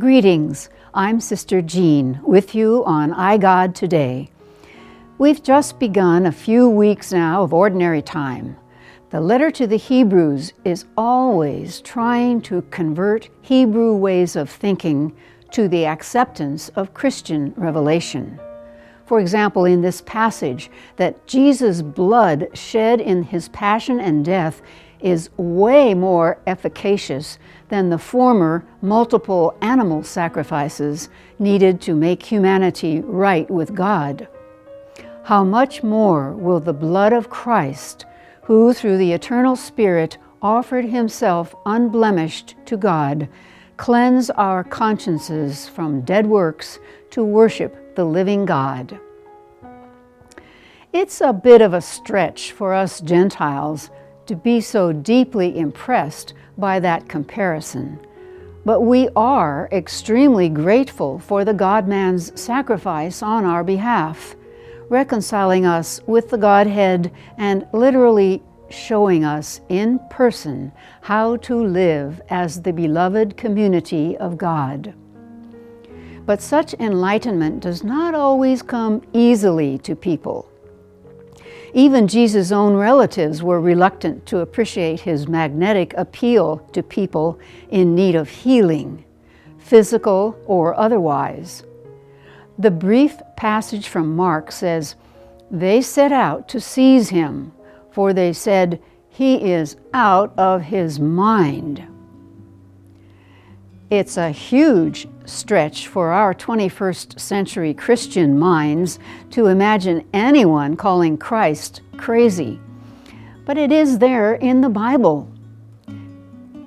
Greetings, I'm Sister Jeanne with you on iGod Today. We've just begun a few weeks now of ordinary time. The letter to the Hebrews is always trying to convert Hebrew ways of thinking to the acceptance of Christian revelation. For example, in this passage, that Jesus' blood shed in his passion and death is way more efficacious than the former multiple animal sacrifices needed to make humanity right with God. How much more will the blood of Christ, who through the eternal Spirit offered himself unblemished to God, cleanse our consciences from dead works to worship the living God. It's a bit of a stretch for us Gentiles to be so deeply impressed by that comparison, but we are extremely grateful for the God-man's sacrifice on our behalf, reconciling us with the Godhead and literally showing us in person how to live as the beloved community of God. But such enlightenment does not always come easily to people. Even Jesus' own relatives were reluctant to appreciate his magnetic appeal to people in need of healing, physical or otherwise. The brief passage from Mark says, "They set out to seize him, for they said, 'He is out of his mind.'" It's a huge stretch for our 21st century Christian minds to imagine anyone calling Christ crazy. But it is there in the Bible.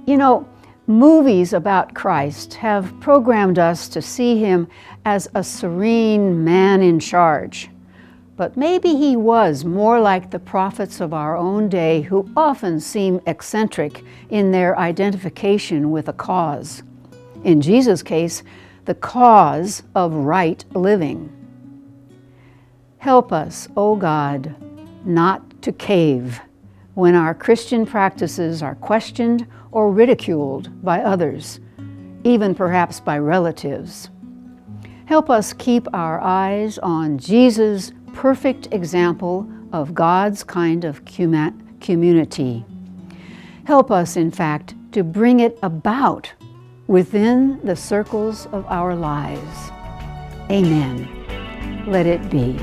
You know, movies about Christ have programmed us to see him as a serene man in charge. But maybe he was more like the prophets of our own day, who often seem eccentric in their identification with a cause. In Jesus' case, the cause of right living. Help us, O God, not to cave when our Christian practices are questioned or ridiculed by others, even perhaps by relatives. Help us keep our eyes on Jesus' perfect example of God's kind of community. Help us, in fact, to bring it about within the circles of our lives. Amen. Let it be.